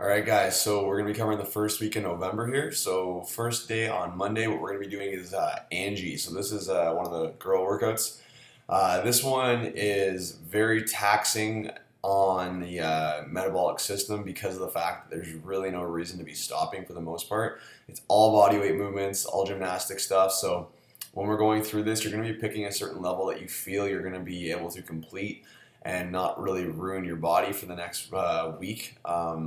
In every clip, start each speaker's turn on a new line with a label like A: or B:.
A: All right, guys, so we're going to be covering the first week in November here. So, first day on Monday, what we're going to be doing is Angie. So, this is one of the girl workouts. This one is very taxing on the metabolic system because of the fact that there's really no reason to be stopping for the most part. It's all body weight movements, all gymnastic stuff. So, when we're going through this, you're going to be picking a certain level that you feel you're going to be able to complete and not really ruin your body for the next week.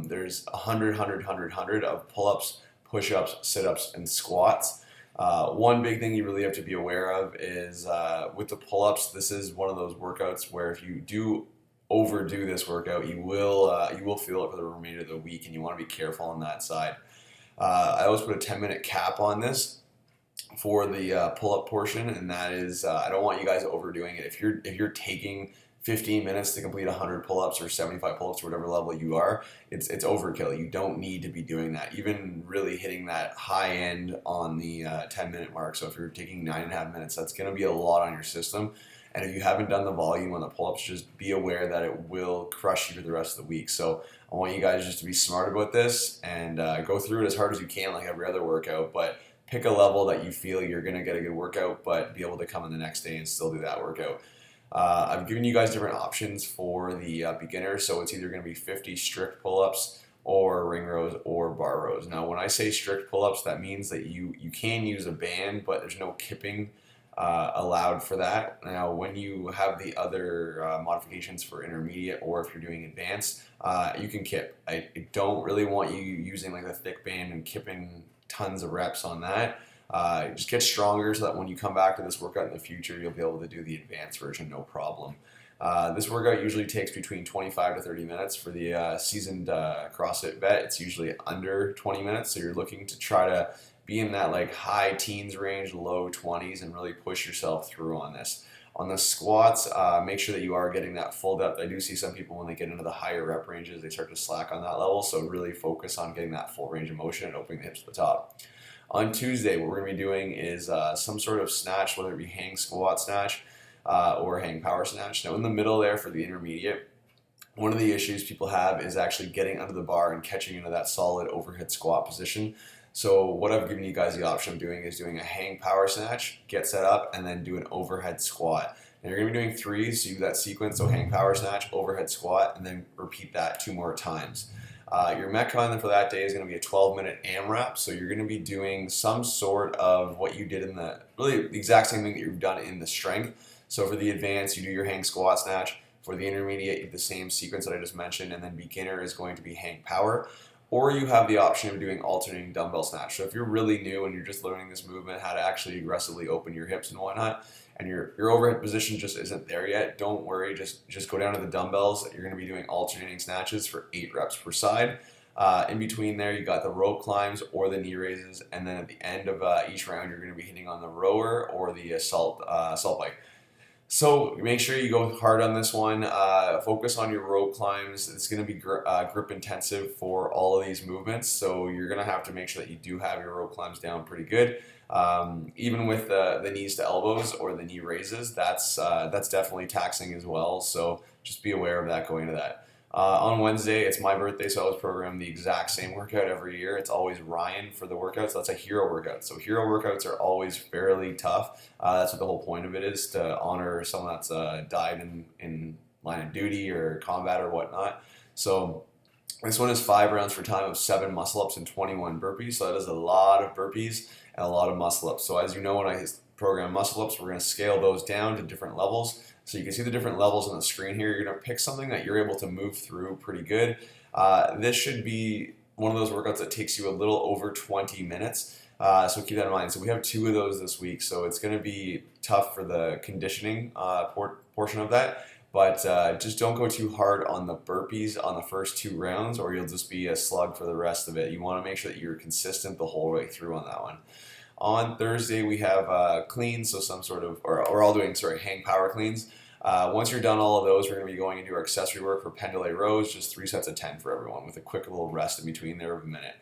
A: There's 100 of pull-ups, push-ups, sit-ups, and squats. One big thing you really have to be aware of is with the pull-ups, this is one of those workouts where if you do overdo this workout, you will feel it for the remainder of the week, and you want to be careful on that side. I always put a 10-minute cap on this for the pull-up portion, and that is I don't want you guys overdoing it. If you're taking 15 minutes to complete 100 pull-ups or 75 pull-ups or whatever level you are, it's overkill. You don't need to be doing that. Even really hitting that high end on the 10-minute mark. So if you're taking 9.5 minutes, that's going to be a lot on your system. And if you haven't done the volume on the pull-ups, just be aware that it will crush you for the rest of the week. So I want you guys just to be smart about this and go through it as hard as you can, like every other workout. But pick a level that you feel you're going to get a good workout, but be able to come in the next day and still do that workout. I've given you guys different options for the beginner, so it's either going to be 50 strict pull-ups or ring rows or bar rows. Now, when I say strict pull-ups, that means that you can use a band, but there's no kipping allowed for that. Now, when you have the other modifications for intermediate or if you're doing advanced, you can kip. I don't really want you using like a thick band and kipping tons of reps on that. Just get stronger so that when you come back to this workout in the future, you'll be able to do the advanced version no problem. This workout usually takes between 25 to 30 minutes. For the seasoned CrossFit vet, it's usually under 20 minutes. So you're looking to try to be in that like high teens range, low 20s, and really push yourself through on this. On the squats, make sure that you are getting that full depth. I do see some people when they get into the higher rep ranges, they start to slack on that level. So really focus on getting that full range of motion and opening the hips to the top. On Tuesday, what we're going to be doing is some sort of snatch, whether it be hang squat snatch or hang power snatch. Now, in the middle there for the intermediate, one of the issues people have is actually getting under the bar and catching into that solid overhead squat position. So what I've given you guys the option of doing is doing a hang power snatch, get set up, and then do an overhead squat. Now you're going to be doing threes, so you do that sequence, so hang power snatch, overhead squat, and then repeat that 2 more times. Your Metcon then for that day is going to be a 12-minute AMRAP, so you're going to be doing some sort of what you did in really the exact same thing that you've done in the strength. So for the advanced, you do your hang squat snatch. For the intermediate, you have the same sequence that I just mentioned, and then beginner is going to be hang power. Or you have the option of doing alternating dumbbell snatch. So if you're really new and you're just learning this movement, how to actually aggressively open your hips and whatnot, and your overhead position just isn't there yet, don't worry. Just go down to the dumbbells. You're going to be doing alternating snatches for 8 reps per side. In between there, you got the rope climbs or the knee raises, and then at the end of each round, you're going to be hitting on the rower or the assault bike. So make sure you go hard on this one. Focus on your rope climbs. It's going to be grip intensive for all of these movements, so you're going to have to make sure that you do have your rope climbs down pretty good. Even with the knees to elbows or the knee raises, that's definitely taxing as well. So just be aware of that going into that. On Wednesday, it's my birthday, so I always program the exact same workout every year. It's always Ryan for the workouts. That's a hero workout. So hero workouts are always fairly tough. That's what the whole point of it is, to honor someone that's died in line of duty or combat or whatnot. So this one is 5 rounds for time of 7 muscle ups and 21 burpees. So that is a lot of burpees and a lot of muscle ups. So as you know, when I program muscle ups, we're going to scale those down to different levels. So you can see the different levels on the screen here. You're going to pick something that you're able to move through pretty good. This should be one of those workouts that takes you a little over 20 minutes. So keep that in mind. So we have 2 of those this week. So it's going to be tough for the conditioning portion of that. But just don't go too hard on the burpees on the first 2 rounds, or you'll just be a slug for the rest of it. You want to make sure that you're consistent the whole way through on that one. On Thursday, we have cleans, so some sort of, or we're all doing, hang power cleans. Once you're done all of those, we're going to be going into our accessory work for pendulum rows, just 3 sets of 10 for everyone with a quick little rest in between there of a minute.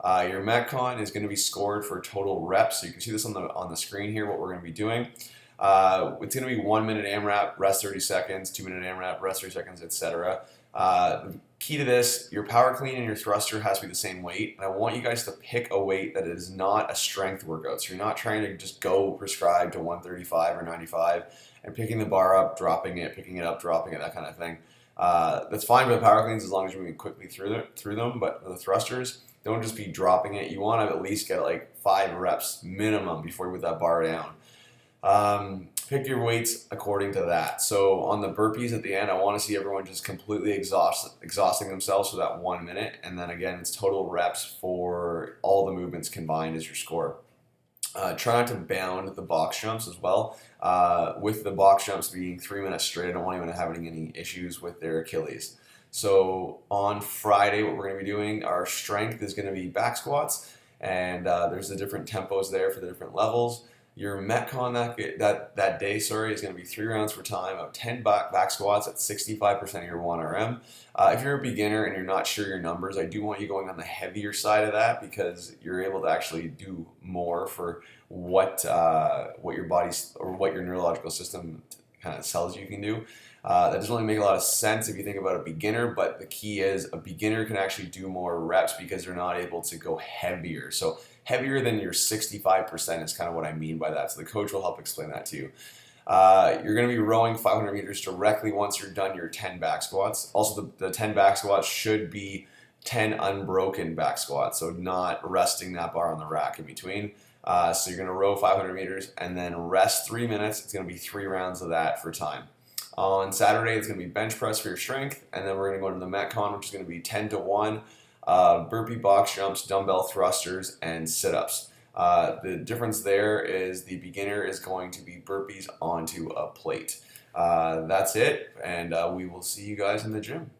A: Your Metcon is going to be scored for total reps, so you can see this on the screen here, what we're going to be doing. It's going to be 1 minute AMRAP, rest 30 seconds, 2 minute AMRAP, rest 30 seconds, etc. Key to this, your power clean and your thruster has to be the same weight. And I want you guys to pick a weight that is not a strength workout. So you're not trying to just go prescribed to 135 or 95 and picking the bar up, dropping it, picking it up, dropping it, that kind of thing. That's fine for the power cleans as long as you're moving quickly through them. But for the thrusters, don't just be dropping it. You want to at least get like 5 reps minimum before you put that bar down. Pick your weights according to that. So on the burpees at the end, I want to see everyone just completely exhausting themselves for that 1 minute. And then again, it's total reps for all the movements combined as your score. Try not to bound the box jumps as well. With the box jumps being 3 minutes straight, I don't want anyone having any issues with their Achilles. So on Friday, what we're going to be doing, our strength is going to be back squats, and there's the different tempos there for the different levels. Your Metcon that day, is going to be 3 rounds per time of 10 back squats at 65% of your 1RM. If you're a beginner and you're not sure your numbers, I do want you going on the heavier side of that because you're able to actually do more for what your body's or what your neurological system kind of tells you can do. That doesn't really make a lot of sense if you think about a beginner, but the key is a beginner can actually do more reps because they're not able to go heavier. So heavier than your 65% is kind of what I mean by that. So the coach will help explain that to you. You're going to be rowing 500 meters directly once you're done your 10 back squats. Also, the 10 back squats should be 10 unbroken back squats, so not resting that bar on the rack in between. So you're going to row 500 meters and then rest 3 minutes. It's going to be 3 rounds of that for time. On Saturday, it's going to be bench press for your strength, and then we're going to go into the Metcon, which is going to be 10 to 1, burpee box jumps, dumbbell thrusters, and sit-ups. The difference there is the beginner is going to be burpees onto a plate. That's it, and we will see you guys in the gym.